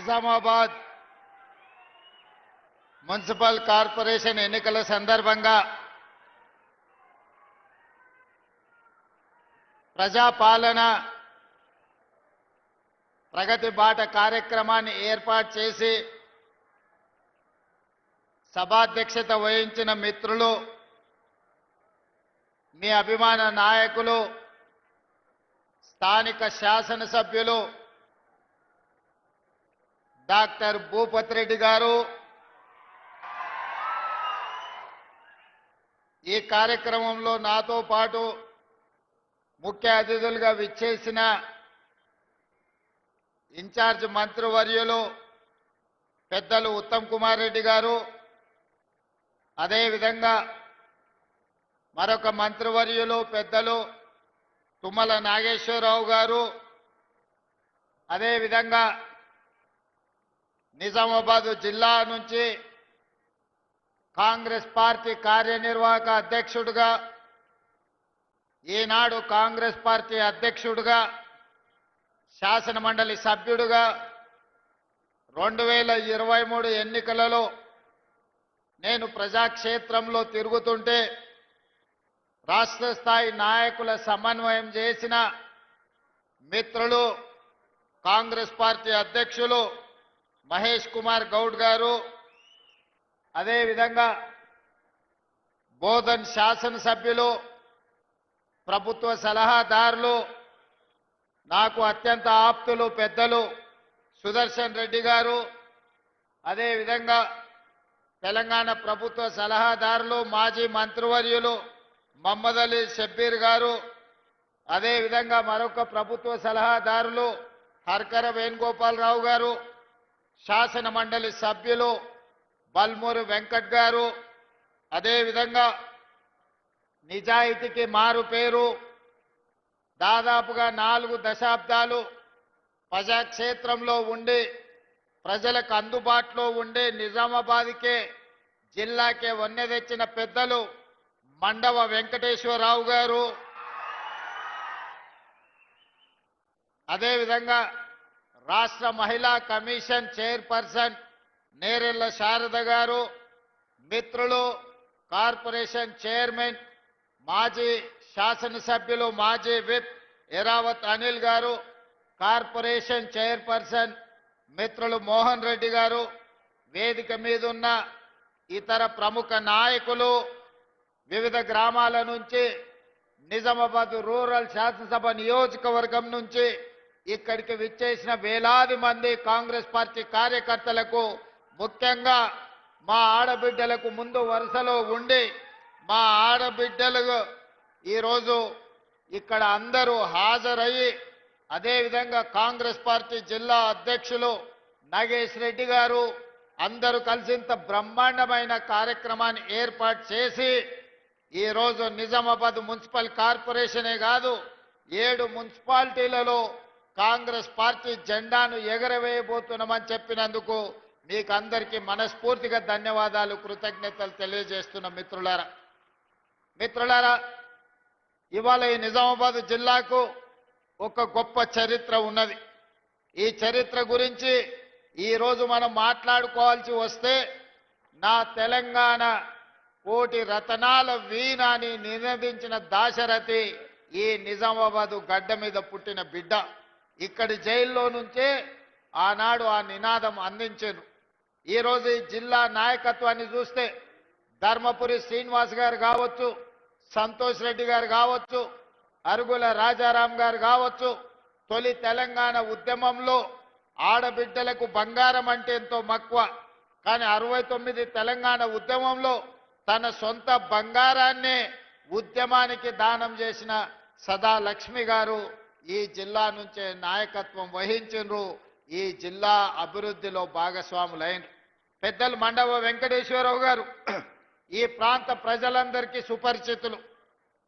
Nizamabad municipal corporation ఎన్నికల సందర్భంగా ప్రజాపాలన ప్రగతి బాట కార్యక్రమాన్ని ఏర్పాటు చేసి సభాధ్యక్షత వహించిన మిత్రులు, మీ అభిమాన నాయకులు, స్థానిక శాసనసభ్యులు డాక్టర్ భూపతి రెడ్డి గారు, ఈ కార్యక్రమంలో నాతో పాటు ముఖ్య అతిథులుగా విచ్చేసిన ఇన్ఛార్జ్ మంత్రివర్యులు పెద్దలు ఉత్తమ్ కుమార్ రెడ్డి గారు, అదేవిధంగా మరొక మంత్రివర్యులు పెద్దలు తుమ్మల నాగేశ్వరరావు గారు, అదేవిధంగా నిజామాబాద్ జిల్లా నుంచి కాంగ్రెస్ పార్టీ కార్యనిర్వాహక అధ్యక్షుడిగా, ఈనాడు కాంగ్రెస్ పార్టీ అధ్యక్షుడిగా, శాసన మండలి సభ్యుడిగా 2023 ఎన్నికలలో నేను ప్రజాక్షేత్రంలో తిరుగుతుంటే రాష్ట్ర స్థాయి నాయకుల సమన్వయం చేసిన మిత్రులు కాంగ్రెస్ పార్టీ అధ్యక్షులు మహేష్ కుమార్ గౌడ్ గారు, అదేవిధంగా బోధన్ శాసనసభ్యులు, ప్రభుత్వ సలహాదారులు, నాకు అత్యంత ఆప్తులు పెద్దలు సుదర్శన్ రెడ్డి గారు, అదేవిధంగా తెలంగాణ ప్రభుత్వ సలహాదారులు మాజీ మంత్రివర్యులు మహమ్మద్ అలీ షబ్బీర్ గారు, అదేవిధంగా మరొక ప్రభుత్వ సలహాదారులు హర్కర వేణుగోపాలరావు గారు, శాసన మండలి సభ్యులు బల్మూరు వెంకట్ గారు, అదేవిధంగా నిజాయితీకి మారు పేరు, దాదాపుగా 4 దశాబ్దాలు ప్రజాక్షేత్రంలో ఉండి ప్రజలకు అందుబాటులో ఉండే నిజామాబాద్కే జిల్లాకే వన్నె తెచ్చిన పెద్దలు మండవ వెంకటేశ్వరరావు గారు, అదేవిధంగా రాష్ట్ర మహిళా కమిషన్ చైర్పర్సన్ నేరెళ్ల శారద గారు, మిత్రులు కార్పొరేషన్ చైర్మన్ మాజీ శాసనసభ్యులు మాజీ విప్ ఎరావత్ అనిల్ గారు, కార్పొరేషన్ చైర్పర్సన్ మిత్రులు మోహన్ రెడ్డి గారు, వేదిక మీద ఉన్న ఇతర ప్రముఖ నాయకులు, వివిధ గ్రామాల నుంచి నిజామాబాద్ రూరల్ శాసనసభ నియోజకవర్గం నుంచి ఇక్కడికి విచ్చేసిన వేలాది మంది కాంగ్రెస్ పార్టీ కార్యకర్తలకు, ముఖ్యంగా మా ఆడబిడ్డలకు ముందు వరుసలో ఉండి మా ఆడబిడ్డలు ఈరోజు ఇక్కడ అందరూ హాజరయ్యి, అదేవిధంగా కాంగ్రెస్ పార్టీ జిల్లా అధ్యక్షులు నాగేష్ రెడ్డి గారు అందరూ కలిసి ఇంత బ్రహ్మాండమైన కార్యక్రమాన్ని ఏర్పాటు చేసి ఈరోజు నిజామాబాద్ మున్సిపల్ కార్పొరేషనే కాదు 7 మున్సిపాలిటీలలో కాంగ్రెస్ పార్టీ జెండాను ఎగరవేయబోతున్నామని చెప్పినందుకు మీకు అందరికీ మనస్ఫూర్తిగా ధన్యవాదాలు, కృతజ్ఞతలు తెలియజేస్తున్న మిత్రులారా, ఇవాళ ఈ నిజామాబాద్ జిల్లాకు ఒక గొప్ప చరిత్ర ఉన్నది. ఈ చరిత్ర గురించి ఈరోజు మనం మాట్లాడుకోవాల్సి వస్తే నా తెలంగాణ కోటి రతనాల వీణాని నినదించిన దాశరథి ఈ నిజామాబాదు గడ్డ మీద పుట్టిన బిడ్డ. ఇక్కడి జైల్లో నుంచే ఆనాడు ఆ నినాదం అందించారు. ఈరోజు ఈ జిల్లా నాయకత్వాన్ని చూస్తే ధర్మపురి శ్రీనివాస్ గారు కావచ్చు, సంతోష్ రెడ్డి గారు కావచ్చు, అరుగుల రాజారాం గారు కావచ్చు, తొలి తెలంగాణ ఉద్యమంలో ఆడబిడ్డలకు బంగారం అంటే ఎంతో మక్కువ, కానీ 69 తెలంగాణ ఉద్యమంలో తన సొంత బంగారాన్నే ఉద్యమానికి దానం చేసిన సదా లక్ష్మి గారు ఈ జిల్లా నుంచే నాయకత్వం వహించారు. ఈ జిల్లా అభివృద్ధిలో భాగస్వాములైన పెద్దలు మండవ వెంకటేశ్వరరావు గారు ఈ ప్రాంత ప్రజలందరికీ సుపరిచితులు.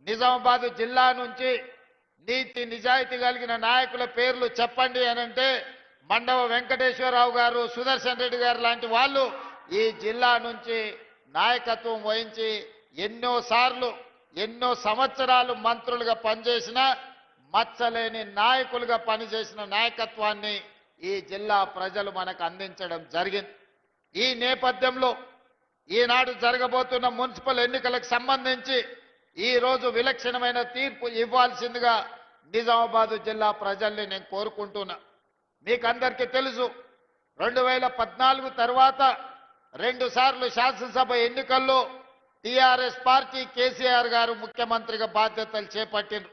నిజామాబాద్ జిల్లా నుంచి నీతి నిజాయితీ కలిగిన నాయకుల పేర్లు చెప్పండి అనంటే మండవ వెంకటేశ్వరరావు గారు, సుదర్శన్ రెడ్డి గారు లాంటి వాళ్ళు ఈ జిల్లా నుంచి నాయకత్వం వహించి ఎన్నో సంవత్సరాలు మంత్రులుగా పనిచేసిన మచ్చలేని నాయకులుగా పనిచేసిన నాయకత్వాన్ని ఈ జిల్లా ప్రజలు మనకు అందించడం జరిగింది. ఈ నేపథ్యంలో ఈనాడు జరగబోతున్న మున్సిపల్ ఎన్నికలకు సంబంధించి ఈ రోజు విలక్షణమైన తీర్పు ఇవ్వాల్సిందిగా నిజామాబాద్ జిల్లా ప్రజల్ని నేను కోరుకుంటున్నా. మీకు అందరికీ తెలుసు 2014 తర్వాత 2 సార్లు శాసనసభ ఎన్నికల్లో టీఆర్ఎస్ పార్టీ కేసీఆర్ గారు ముఖ్యమంత్రిగా బాధ్యతలు చేపట్టిండ్రు.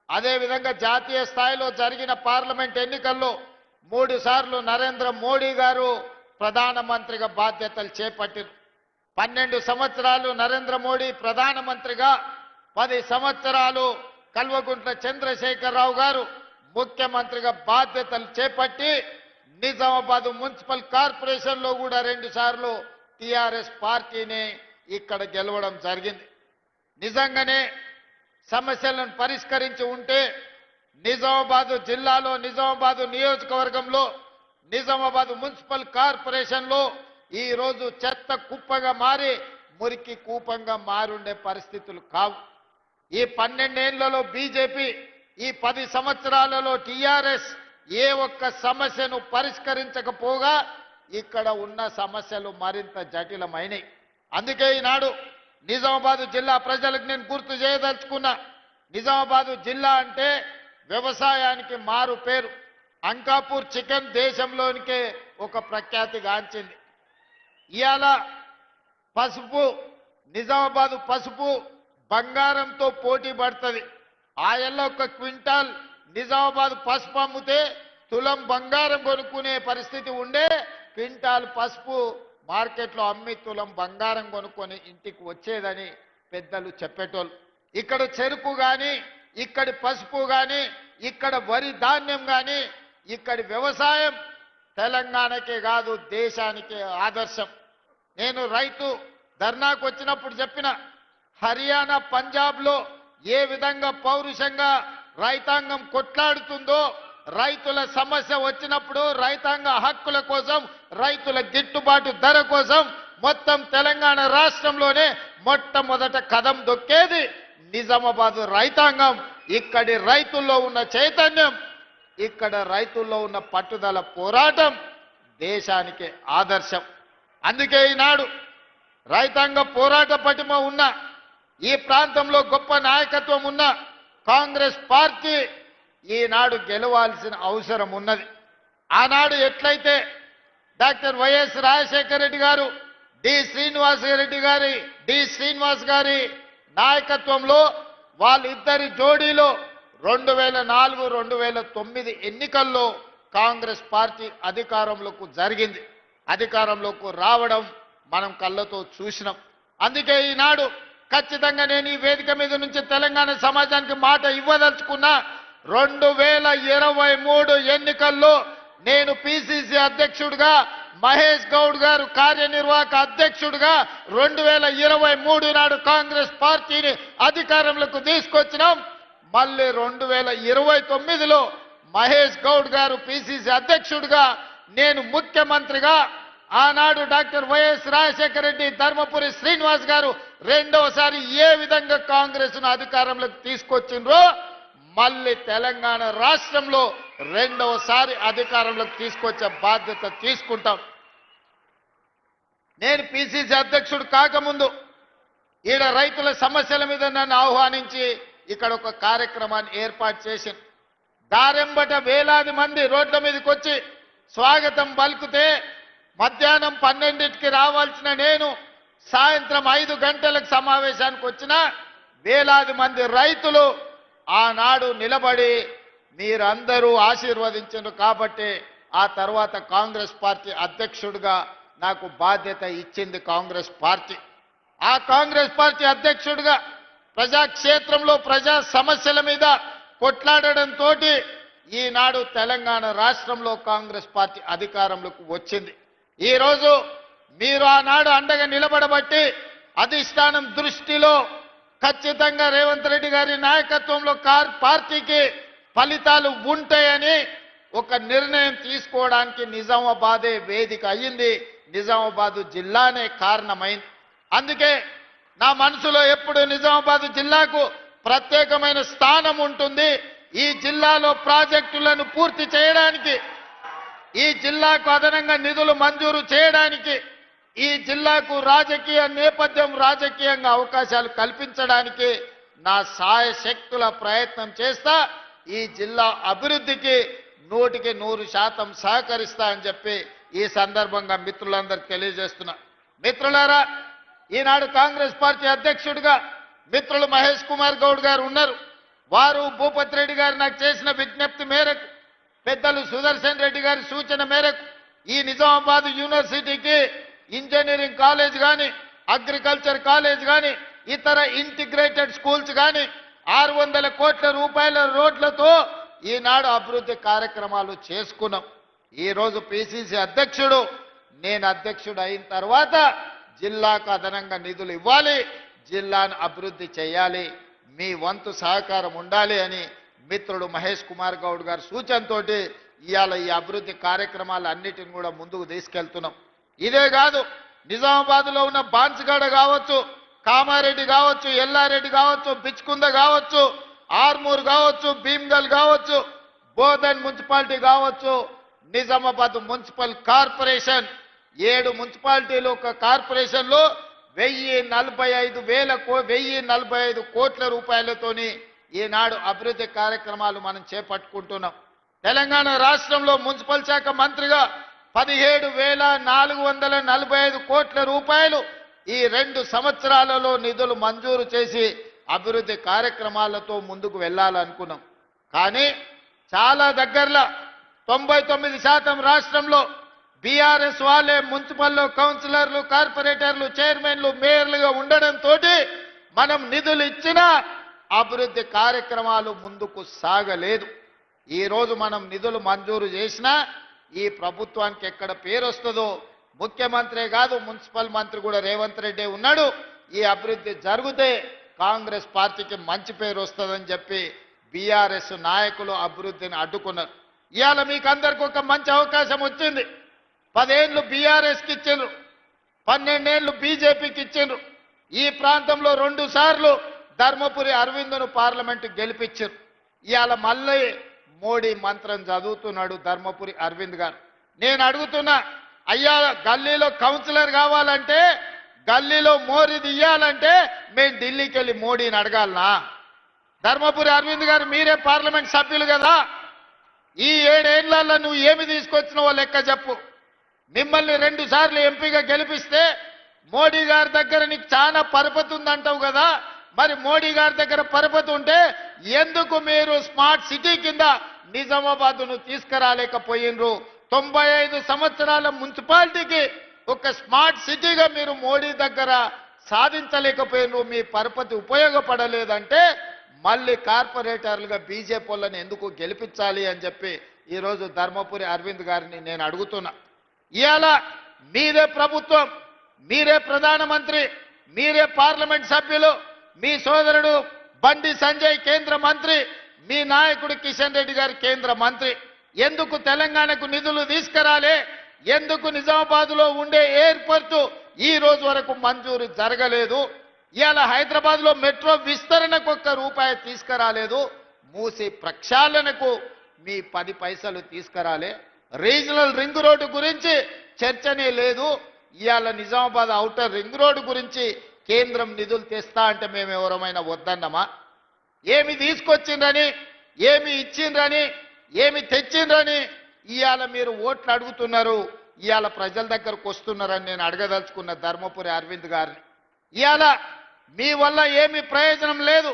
అదేవిధంగా జాతీయ స్థాయిలో జరిగిన పార్లమెంట్ ఎన్నికల్లో 3 సార్లు నరేంద్ర మోడీ గారు ప్రధానమంత్రిగా బాధ్యతలు చేపట్టిండ్రు. 12 సంవత్సరాలు నరేంద్ర మోడీ ప్రధానమంత్రిగా, 10 సంవత్సరాలు కల్వకుంట్ల చంద్రశేఖరరావు గారు ముఖ్యమంత్రిగా బాధ్యతలు చేపట్టి నిజామాబాద్ మున్సిపల్ కార్పొరేషన్లో కూడా 2 సార్లు టీఆర్ఎస్ పార్టీని ఇక్కడ గెలవడం జరిగింది. నిజంగానే సమస్యలను పరిష్కరించి ఉంటే నిజామాబాద్ జిల్లాలో, నిజామాబాద్ నియోజకవర్గంలో, నిజామాబాద్ మున్సిపల్ కార్పొరేషన్లో ఈ రోజు చెత్త కుప్పగా మారి మురికి కూపంగా మారుండే పరిస్థితులు కావు. ఈ 12 ఏళ్లలో బీజేపీ, ఈ 10 సంవత్సరాలలో టీఆర్ఎస్ ఏ ఒక్క సమస్యను పరిష్కరించకపోగా ఇక్కడ ఉన్న సమస్యలు మరింత జటిలమైనవి. అందుకే ఈనాడు నిజామాబాద్ జిల్లా ప్రజలకు నేను గుర్తు చేయదలుచుకున్నా. నిజామాబాద్ జిల్లా అంటే వ్యవసాయానికి మారు పేరు. అంకాపూర్ చికెన్ దేశంలోనికే ఒక ప్రఖ్యాతిగాంచింది. ఇవాళ పసుపు, నిజామాబాద్ పసుపు బంగారంతో పోటీ పడుతుంది. ఆయల్లో 1 క్వింటాల్ నిజామాబాద్ పసుపు అమ్మితే తులం బంగారం కొనుక్కునే పరిస్థితి ఉండే. క్వింటాల్ పసుపు మార్కెట్లో అమ్మి తులం బంగారం కొనుక్కొని ఇంటికి వచ్చేదని పెద్దలు చెప్పేటోళ్ళు. ఇక్కడ చెరుకు కానీ, ఇక్కడి పసుపు కానీ, ఇక్కడ వరి ధాన్యం కానీ, ఇక్కడి వ్యవసాయం తెలంగాణకే కాదు దేశానికే ఆదర్శం. నేను రైతు ధర్నాకు వచ్చినప్పుడు చెప్పిన, హర్యానా, పంజాబ్లో ఏ విధంగా పౌరుషంగా రైతాంగం కొట్లాడుతుందో, రైతుల సమస్య వచ్చినప్పుడు రైతాంగ హక్కుల కోసం, రైతుల గిట్టుబాటు ధర కోసం మొత్తం తెలంగాణ రాష్ట్రంలోనే మొట్టమొదట కదం దొక్కేది నిజామాబాద్ రైతాంగం. ఇక్కడి రైతుల్లో ఉన్న చైతన్యం, ఇక్కడ రైతుల్లో ఉన్న పట్టుదల, పోరాటం దేశానికి ఆదర్శం. అందుకే ఈనాడు రైతాంగ పోరాట పటిమ ఉన్న, ఈ ప్రాంతంలో గొప్ప నాయకత్వం ఉన్న కాంగ్రెస్ పార్టీ ఈనాడు గెలవాల్సిన అవసరం ఉన్నది. ఆనాడు ఎట్లయితే డాక్టర్ వైఎస్ రాజశేఖర రెడ్డి గారు, డి శ్రీనివాస్ గారి నాయకత్వంలో వాళ్ళిద్దరి జోడీలో 2004, 2009 ఎన్నికల్లో కాంగ్రెస్ పార్టీ అధికారంలోకి రావడం మనం కళ్ళతో చూసినాం. అందుకే ఈనాడు ఖచ్చితంగా నేను ఈ వేదిక మీద నుంచి తెలంగాణ సమాజానికి మాట ఇవ్వదలుచుకున్నా. 2023 ఎన్నికల్లో నేను పిసిసి అధ్యక్షుడిగా, మహేష్ గౌడ్ గారు కార్యనిర్వాహక అధ్యక్షుడిగా 2023 నాడు కాంగ్రెస్ పార్టీని అధికారంలోకి తీసుకొచ్చినాం. మళ్ళీ 2029లో మహేష్ గౌడ్ గారు పిసిసి అధ్యక్షుడిగా, నేను ముఖ్యమంత్రిగా, ఆనాడు డాక్టర్ వైఎస్ రాజశేఖర రెడ్డి, ధర్మపురి శ్రీనివాస్ గారు రెండవసారి ఏ విధంగా కాంగ్రెస్ను అధికారంలోకి తీసుకొచ్చిండ్రో మళ్ళీ తెలంగాణ రాష్ట్రంలో రెండవసారి అధికారంలోకి తీసుకొచ్చే బాధ్యత తీసుకుంటాం. నేను పిసిసి అధ్యక్షుడు కాకముందు ఈడ రైతుల సమస్యల మీద నన్ను ఆహ్వానించి ఇక్కడ ఒక కార్యక్రమాన్ని ఏర్పాటు చేసింది. దారెంబట వేలాది మంది రోడ్ల మీదకి వచ్చి స్వాగతం పలుకుతే మధ్యాహ్నం 12కి రావాల్సిన నేను సాయంత్రం 5 గంటలకు సమావేశానికి వచ్చిన వేలాది మంది రైతులు ఆనాడు నిలబడి మీరందరూ ఆశీర్వదించారు కాబట్టి ఆ తర్వాత కాంగ్రెస్ పార్టీ అధ్యక్షుడిగా నాకు బాధ్యత ఇచ్చింది కాంగ్రెస్ పార్టీ. ఆ కాంగ్రెస్ పార్టీ అధ్యక్షుడిగా ప్రజాక్షేత్రంలో ప్రజా సమస్యల మీద కొట్లాడడంతో ఈనాడు తెలంగాణ రాష్ట్రంలో కాంగ్రెస్ పార్టీ అధికారంలోకి వచ్చింది. ఈరోజు మీరు ఆనాడు అండగా నిలబడబట్టి అధిష్టానం దృష్టిలో ఖచ్చితంగా రేవంత్ రెడ్డి గారి నాయకత్వంలో పార్టీకి ఫలితాలు ఉంటాయని ఒక నిర్ణయం తీసుకోవడానికి నిజామాబాదే వేదిక అయ్యింది, నిజామాబాద్ జిల్లానే కారణమైంది. అందుకే నా మనసులో ఎప్పుడు నిజామాబాద్ జిల్లాకు ప్రత్యేకమైన స్థానం ఉంటుంది. ఈ జిల్లాలో ప్రాజెక్టులను పూర్తి చేయడానికి ఈ జిల్లాకు అదనంగా నిధులు మంజూరు చేయడానికి, ఈ జిల్లాకు రాజకీయ నేపథ్యం, రాజకీయంగా అవకాశాలు కల్పించడానికి నా శాయశక్తుల ప్రయత్నం చేస్తా. ఈ జిల్లా అభివృద్ధికి 100% సహకరిస్తా అని చెప్పి ఈ సందర్భంగా మిత్రులందరికీ తెలియజేస్తున్నా. మిత్రులారా, ఈనాడు కాంగ్రెస్ పార్టీ అధ్యక్షుడిగా మిత్రులు మహేష్ కుమార్ గౌడ్ గారు ఉన్నారు. వారు భూపతి రెడ్డి గారు నాకు చేసిన విజ్ఞప్తి మేరకు, పెద్దలు సుదర్శన్ రెడ్డి గారి సూచన మేరకు ఈ నిజామాబాద్ యూనివర్సిటీకి ఇంజనీరింగ్ కాలేజ్ కానీ, అగ్రికల్చర్ కాలేజ్ కానీ, ఇతర ఇంటిగ్రేటెడ్ స్కూల్స్ కానీ 600 కోట్ల రూపాయల రోడ్లతో ఈనాడు అభివృద్ధి కార్యక్రమాలు చేసుకున్నాం. ఈరోజు పిసిసి అధ్యక్షుడు, నేను అధ్యక్షుడు అయిన తర్వాత జిల్లాకు అదనంగా నిధులు ఇవ్వాలి, జిల్లాను అభివృద్ధి చేయాలి, మీ వంతు సహకారం ఉండాలి అని మిత్రుడు మహేష్ కుమార్ గౌడ్ గారి సూచనతోటి ఇవాళ ఈ అభివృద్ధి కార్యక్రమాలు అన్నిటిని కూడా ముందుకు తీసుకెళ్తున్నాం. ఇదే కాదు, నిజామాబాద్లో ఉన్న బాన్స్గడ కావచ్చు, కామారెడ్డి కావచ్చు, ఎల్లారెడ్డి కావచ్చు, బిచ్కుంద కావచ్చు, ఆర్మూర్ కావచ్చు, భీమ్గల్ కావచ్చు, బోధన్ మున్సిపాలిటీ కావచ్చు, నిజామాబాద్ మున్సిపల్ కార్పొరేషన్ 7 మున్సిపాలిటీలు ఒక కార్పొరేషన్లో 1045 కోట్ల రూపాయలతోని ఈనాడు అభివృద్ధి కార్యక్రమాలు మనం చేపట్టుకుంటున్నాం. తెలంగాణ రాష్ట్రంలో మున్సిపల్ శాఖ మంత్రిగా 17,445 కోట్ల రూపాయలు ఈ 2 సంవత్సరాలలో నిధులు మంజూరు చేసి అభివృద్ధి కార్యక్రమాలతో ముందుకు వెళ్ళాలనుకున్నాం. కానీ చాలా దగ్గరలో 99% రాష్ట్రంలో బీఆర్ఎస్ వాళ్ళే మున్సిపల్లో కౌన్సిలర్లు, కార్పొరేటర్లు, చైర్మన్లు, మేయర్లుగా ఉండడంతో మనం నిధులు ఇచ్చినా అభివృద్ధి కార్యక్రమాలు ముందుకు సాగలేదు. ఈరోజు మనం నిధులు మంజూరు చేసినా ఈ ప్రభుత్వానికి ఎక్కడ పేరు వస్తుందో, ముఖ్యమంత్రే కాదు మున్సిపల్ మంత్రి కూడా రేవంత్ రెడ్డి ఉన్నాడు, ఈ అభివృద్ధి జరిగితే కాంగ్రెస్ పార్టీకి మంచి పేరు వస్తుందని చెప్పి బీఆర్ఎస్ నాయకులు అభివృద్ధిని అడ్డుకున్నారు. ఇవాళ మీకు అందరికి ఒక మంచి అవకాశం వచ్చింది. 10 ఏళ్ళు బీఆర్ఎస్కి ఇచ్చిండ్రు, 12 ఏళ్ళు బీజేపీకి ఇచ్చిండ్రు. ఈ ప్రాంతంలో 2 సార్లు ధర్మపురి అరవింద్ను పార్లమెంటు గెలిపించారు. ఇవాళ మళ్ళీ మోడీ మంత్రం చదువుతున్నాడు ధర్మపురి అరవింద్ గారు. నేను అడుగుతున్నా, అయ్యా గల్లీలో కౌన్సిలర్ కావాలంటే, గల్లీలో మోరీ తీయాలంటే మేము ఢిల్లీకి వెళ్ళి మోడీని అడగాలనా? ధర్మపురి అరవింద్ గారు మీరే పార్లమెంట్ సభ్యులు కదా, ఈ 7 ఏళ్లలో నువ్వు ఏమి తీసుకొచ్చినావో లెక్క చెప్పు. మిమ్మల్ని 2 సార్లు ఎంపీగా గెలిపిస్తే మోడీ గారి దగ్గర నీకు చాలా పరపతి ఉందంటావు కదా, మరి మోడీ గారి దగ్గర పరపతి ఉంటే ఎందుకు మీరు స్మార్ట్ సిటీ కింద నిజామాబాద్ను తీసుకురాలేకపోయినరు? 95 సంవత్సరాల మున్సిపాలిటీకి ఒక స్మార్ట్ సిటీగా మీరు మోడీ దగ్గర సాధించలేకపోయినరు, మీ పరపతి ఉపయోగపడలేదంటే మళ్ళీ కార్పొరేటర్లుగా బీజేపీ వాళ్ళని ఎందుకు గెలిపించాలి అని చెప్పి ఈరోజు ధర్మపురి అరవింద్ గారిని నేను అడుగుతున్నా. ఇవాళ మీరే ప్రభుత్వం, మీరే ప్రధానమంత్రి, మీరే పార్లమెంట్ సభ్యులు, మీ సోదరుడు బండి సంజయ్ కేంద్ర మంత్రి, మీ నాయకుడు కిషన్ రెడ్డి గారు కేంద్ర మంత్రి. ఎందుకు తెలంగాణకు నిధులు తీసుకురాలే? ఎందుకు నిజామాబాద్లో ఉండే ఎయిర్పోర్టు ఈ రోజు వరకు మంజూరు జరగలేదు? ఇవాళ హైదరాబాద్లో మెట్రో విస్తరణకు ₹1 తీసుకురాలేదు. మూసి ప్రక్షాళనకు మీ 10 పైసలు తీసుకురాలే. రీజనల్ రింగ్ రోడ్డు గురించి చర్చనే లేదు. ఇవాళ నిజామాబాద్ ఔటర్ రింగ్ రోడ్డు గురించి కేంద్రం నిధులు తెస్తా అంటే మేము ఎవరమైనా వద్దన్నమా? ఏమి తీసుకొచ్చిండ్రని, ఏమి ఇచ్చిండ్రని, ఏమి తెచ్చిండ్రని ఇవాళ మీరు ఓట్లు అడుగుతున్నారు, ఇవాళ ప్రజల దగ్గరకు వస్తున్నారని నేను అడగదలుచుకున్న ధర్మపురి అరవింద్ గారిని. ఇవాళ మీ వల్ల ఏమి ప్రయోజనం లేదు.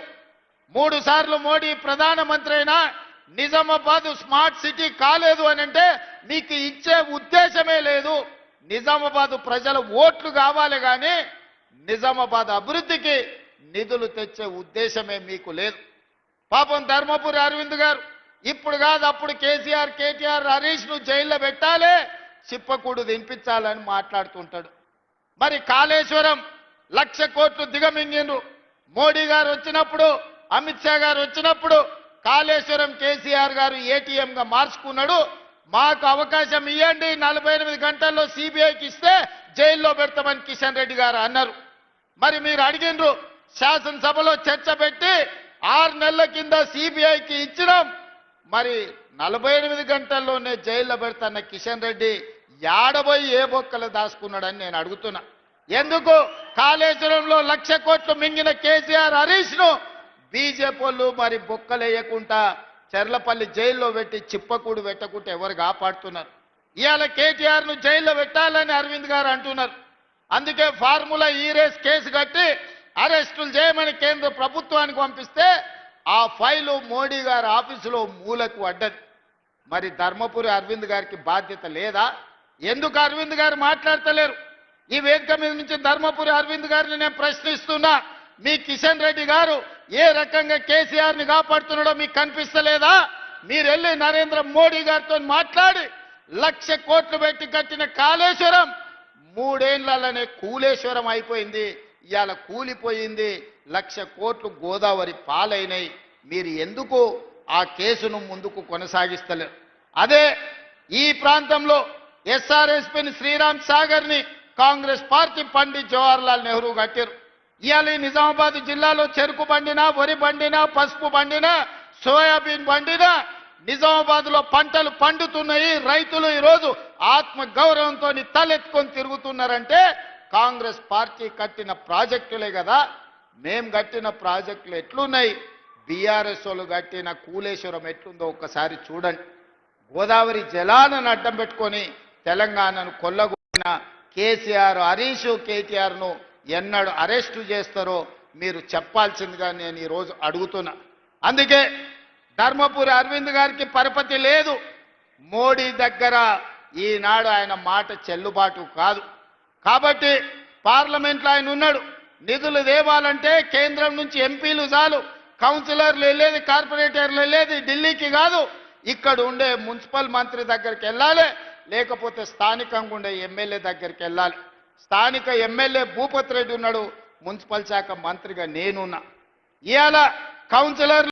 3 సార్లు మోడీ ప్రధానమంత్రి అయినా నిజామాబాద్ స్మార్ట్ సిటీ కాలేదు అని అంటే మీకు ఇచ్చే ఉద్దేశమే లేదు. నిజామాబాద్ ప్రజల ఓట్లు కావాలి కానీ నిజామాబాద్ అభివృద్ధికి నిధులు తెచ్చే ఉద్దేశమే మీకు లేదు. పాపం ధర్మపురి అరవింద్ గారు ఇప్పుడు కాదు అప్పుడు కేసీఆర్, కేటీఆర్, హరీష్ను జైల్లో పెట్టాలి, చిప్పకూడు దింపించాలని మాట్లాడుతుంటాడు. మరి కాళేశ్వరం 1,00,000 కోట్లు దిగమింగిండ్రు. మోడీ గారు వచ్చినప్పుడు, అమిత్ షా గారు వచ్చినప్పుడు కాళేశ్వరం కేసీఆర్ గారు ఏటీఎంగా మార్చుకున్నాడు. మాకు అవకాశం ఇవ్వండి, 48 గంటల్లో సిబిఐకి ఇస్తే జైల్లో పెడతామని కిషన్ రెడ్డి గారు అన్నారు. మరి మీరు అడిగినరు, శాసనసభలో చర్చ పెట్టి 6 నెలల కింద సిబిఐకి ఇచ్చినాం. మరి 48 గంటల్లోనే జైల్లో పెడతాన్న కిషన్ రెడ్డి యాడబోయి ఏ బొక్కలు దాచుకున్నాడని నేను అడుగుతున్నా. ఎందుకు కాళేశ్వరంలో 1,00,000 కోట్లు మింగిన కేసీఆర్ హరీష్ ను బీజేపీ వాళ్ళు మరి బొక్కలేయకుండా చెర్లపల్లి జైల్లో పెట్టి చిప్పకూడు పెట్టకుంటే ఎవరు కాపాడుతున్నారు? ఇవాళ కేటీఆర్ ను జైల్లో పెట్టాలని అరవింద్ గారు అంటున్నారు. అందుకే ఫార్ములా ఈ రేస్ కేసు కట్టి అరెస్టులు చేయమని కేంద్ర ప్రభుత్వానికి పంపిస్తే ఆ ఫైలు మోడీ గారి ఆఫీసులో మూలకు పడ్డది. మరి ధర్మపురి అరవింద్ గారికి బాధ్యత లేదా? ఎందుకు అరవింద్ గారు మాట్లాడతలేరు? ఈ వేదిక మీద నుంచి ధర్మపురి అరవింద్ గారిని నేను ప్రశ్నిస్తున్నా. మీ కిషన్ రెడ్డి గారు ఏ రకంగా కేసీఆర్ ని కాపాడుతున్నాడో మీకు కనిపిస్తలేదా? మీరు వెళ్ళి నరేంద్ర మోడీ గారితో మాట్లాడి 1,00,000 కోట్లు పెట్టి కట్టిన కాళేశ్వరం 3 ఏళ్లలోనే కూలేశ్వరం అయిపోయింది. ఇవాళ కూలిపోయింది. 1,00,000 కోట్లు గోదావరి పాలైనాయి. మీరు ఎందుకు ఆ కేసును ముందుకు కొనసాగిస్తలేరు? అదే ఈ ప్రాంతంలో ఎస్ఆర్ఎస్పీని శ్రీరామ్ సాగర్ ని కాంగ్రెస్ పార్టీ పండిత్ జవహర్లాల్ నెహ్రూ కట్టారు. ఇవాళ నిజామాబాద్ జిల్లాలో చెరుకు బండినా, వరి బండినా, పసుపు బండినా, సోయాబీన్ బండినా నిజామాబాద్ లో పంటలు పండుతున్నాయి. రైతులు ఈరోజు ఆత్మ గౌరవంతో తలెత్తుకొని తిరుగుతున్నారంటే కాంగ్రెస్ పార్టీ కట్టిన ప్రాజెక్టులే కదా. మేం కట్టిన ప్రాజెక్టులు ఎట్లున్నాయి? బీఆర్ఎస్ వాళ్ళు కట్టిన కూలేశ్వరం ఎట్లుందో ఒక్కసారి చూడండి. గోదావరి జలాలను అడ్డం పెట్టుకొని తెలంగాణను కొల్లగొట్టిన కేసీఆర్, హరీష్, కేటీఆర్ ను ఎన్నడు అరెస్టు చేస్తారో మీరు చెప్పాల్సిందిగా నేను ఈరోజు అడుగుతున్నా. అందుకే ధర్మపురి అరవింద్ గారికి పరపతి లేదు. మోడీ దగ్గర ఈనాడు ఆయన మాట చెల్లుబాటు కాదు. కాబట్టి పార్లమెంట్లో ఆయన ఉన్నాడు. నిధులు దేవాలంటే కేంద్రం నుంచి ఎంపీలు చాలు, కౌన్సిలర్లు వెళ్ళేది, కార్పొరేటర్లు వెళ్ళేది ఢిల్లీకి కాదు, ఇక్కడ ఉండే మున్సిపల్ మంత్రి దగ్గరికి వెళ్ళాలి, లేకపోతే స్థానికంగా ఉండే ఎమ్మెల్యే దగ్గరికి వెళ్ళాలి. స్థానిక ఎమ్మెల్యే భూపత్ రెడ్డి ఉన్నాడు, మున్సిపల్ శాఖ మంత్రిగా నేనున్నా. ఇవాళ కౌన్సిలర్